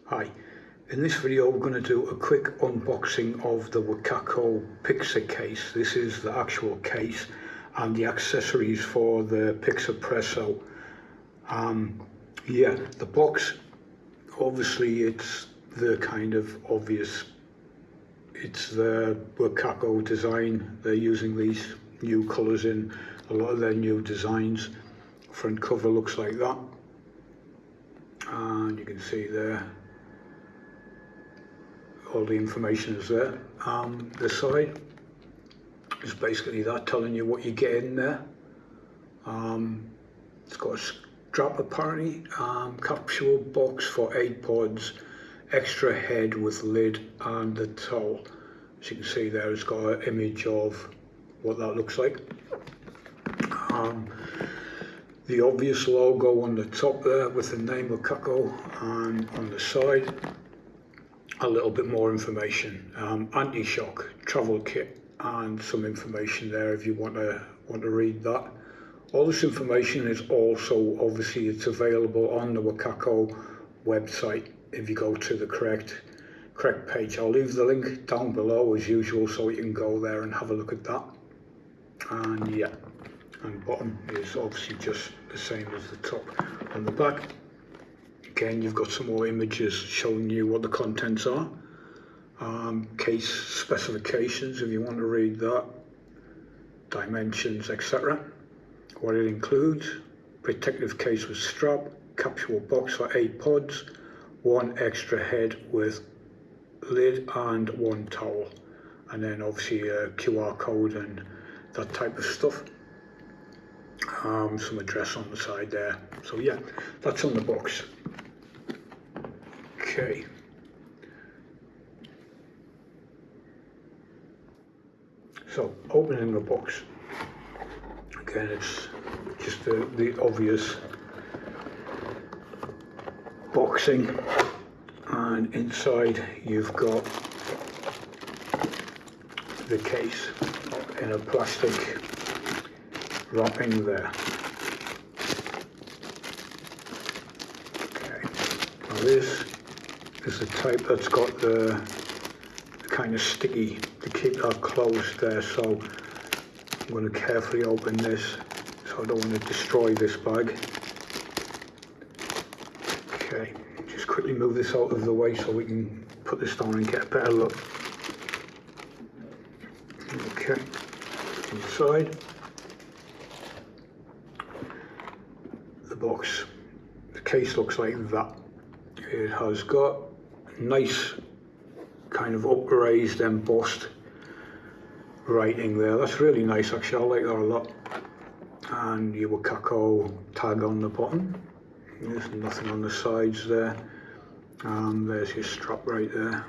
Hi, in this video we're going to do a quick unboxing of the Wacaco Pixapresso case. This is the actual case and the accessories for the Pixapresso. Yeah, the box, obviously it's the kind of obvious, it's the Wacaco design. They're using these new colours in a lot of their new designs. Front cover looks like that, and you can see there all the information is there. The side is basically that, telling you what you get in there. It's got a strap apparently, capsule box for 8 pods, extra head with lid and the towel. As you can see there, it's got an image of what that looks like. The obvious logo on the top there with the name of Wacaco, and on the side a little bit more information, anti-shock, travel kit, and some information there if you want to read that. All this information is also, obviously, it's available on the Wacaco website if you go to the correct page. I'll leave the link down below as usual so you can go there and have a look at that. And yeah, and bottom is obviously just the same as the top. On the back, again, you've got some more images showing you what the contents are. Case specifications if you want to read that, dimensions, etc. What it includes: protective case with strap, capsule box for 8 pods, 1 extra head with lid and 1 towel, and then obviously a QR code and that type of stuff. Some address on the side there. So yeah, that's on the box. Okay. So opening the box. Again, it's just the obvious boxing, and inside you've got the case in a plastic wrapping there. Okay, now this is the type that's got the kind of sticky to keep that closed there, so I'm going to carefully open this so I don't want to destroy this bag. Okay, just quickly move this out of the way so we can put this down and get a better look. Okay, inside the box, the case looks like that. It has got nice kind of upraised, embossed writing there. That's really nice actually, I like that a lot. And your Wacaco tag on the bottom. There's nothing on the sides there. There's your strap right there.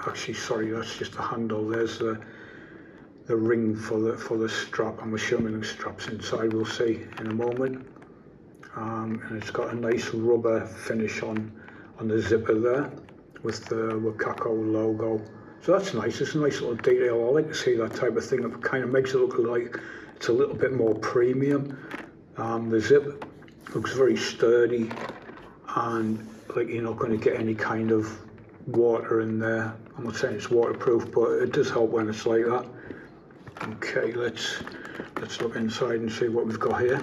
Actually, sorry, that's just the handle. There's the ring for the strap. I'm assuming the strap's inside, we'll see in a moment. And it's got a nice rubber finish on the zipper there with the Wacaco logo. So that's nice. It's a nice little detail. I like to see that type of thing. It kind of makes it look like it's a little bit more premium. The zip looks very sturdy, and like you're not going to get any kind of water in there. I'm not saying it's waterproof, but it does help when it's like that. Okay, let's look inside and see what we've got here.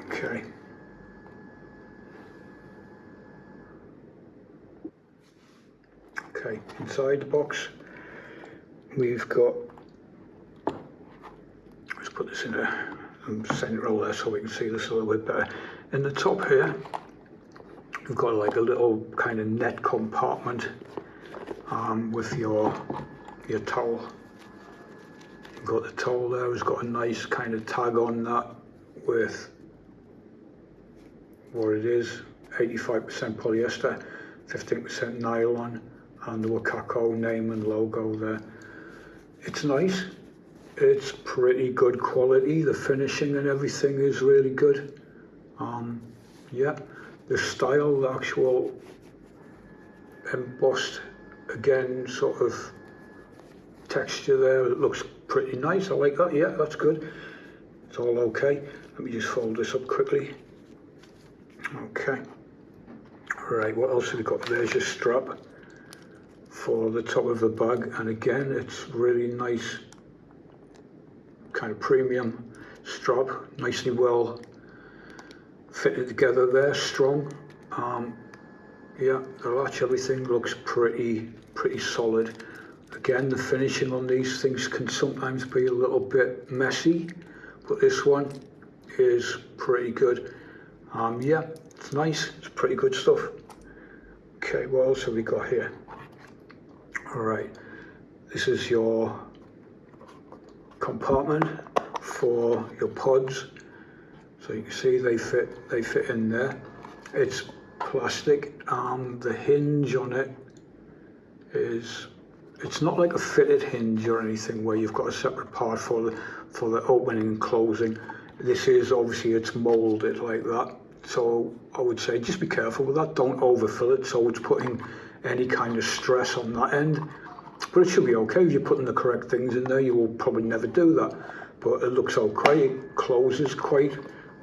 Okay. Okay, inside the box we've got, let's put this in a central there so we can see this a little bit better. In the top here we've got like a little kind of net compartment with your towel. You've got the towel there, it's got a nice kind of tag on that with what it is, 85% polyester, 15% nylon, and the Wacaco name and logo there. It's nice, it's pretty good quality, the finishing and everything is really good. Yeah, the style, the actual embossed, again, sort of texture there, it looks pretty nice. I like that. Yeah, that's good. It's all okay. Let me just fold this up quickly. Okay. Right, what else have we got? There's your strap for the top of the bag, and again, it's really nice, kind of premium strap, nicely well fitted together there, strong. Yeah, the latch, everything looks pretty solid. Again, the finishing on these things can sometimes be a little bit messy, but this one is pretty good. Yeah, it's nice, it's pretty good stuff. Okay, what else have we got here? All right, this is your compartment for your pods. So you can see they fit in there. It's plastic. The hinge on it it's not like a fitted hinge or anything where you've got a separate part for the opening and closing. This is obviously, it's molded like that. So I would say just be careful with that. Don't overfill it so it's putting any kind of stress on that end. But it should be okay if you're putting the correct things in there. You will probably never do that. But it looks okay. It closes quite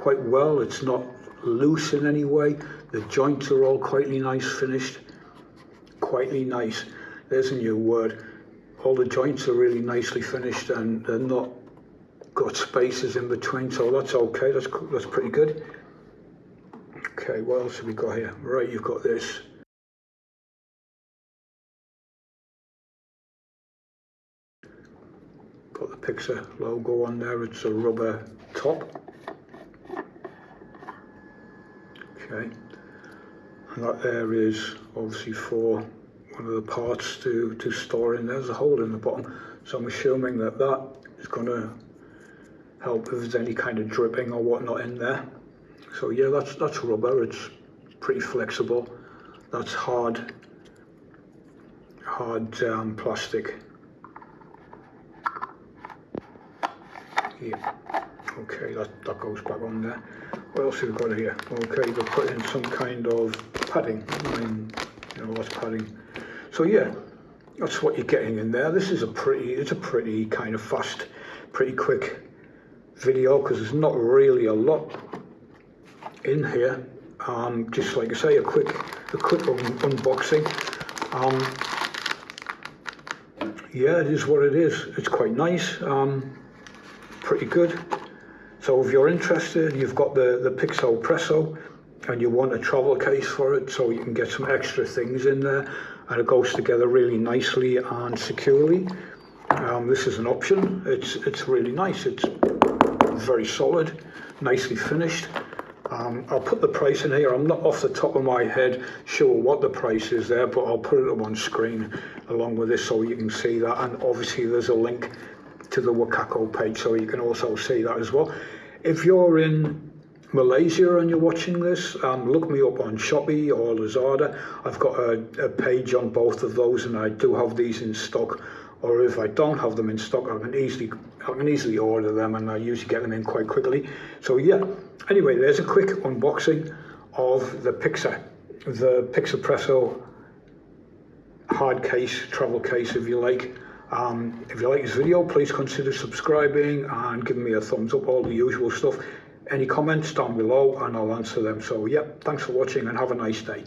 well. It's not loose in any way. The joints are all quite nice finished. Quite nice. There's a new word. All the joints are really nicely finished and they're not got spaces in between, so that's okay. That's pretty good. Okay, what else have we got here? Right, you've got this. Got the Pixa logo on there. It's a rubber top. Okay, and that there is obviously for one of the parts to store in. There's a hole in the bottom, so I'm assuming that is going to help if there's any kind of dripping or whatnot in there. So yeah, that's rubber. It's pretty flexible. That's hard plastic. Yeah. Okay, that goes back on there. What else have we got here? Okay, they've put in some kind of padding. I mean, you know, that's padding. So yeah, that's what you're getting in there. This is it's a pretty kind of fast, pretty quick video because there's not really a lot in here. Just like I say, a quick unboxing. Yeah, it is what it is. It's quite nice. Pretty good. So if you're interested, you've got the Pixapresso and you want a travel case for it so you can get some extra things in there and it goes together really nicely and securely. This is an option. It's really nice. It's very solid, nicely finished. I'll put the price in here. I'm not off the top of my head sure what the price is there, but I'll put it up on screen along with this so you can see that. And obviously there's a link to the Wacaco page so you can also see that as well. If you're in Malaysia and you're watching this, look me up on Shopee or Lazada. I've got a page on both of those and I do have these in stock. Or if I don't have them in stock, I can easily order them and I usually get them in quite quickly. So yeah, anyway, there's a quick unboxing of the Pixapresso hard case, travel case if you like. If you like this video, please consider subscribing and giving me a thumbs up, all the usual stuff. Any comments down below and I'll answer them. So yeah, thanks for watching and have a nice day.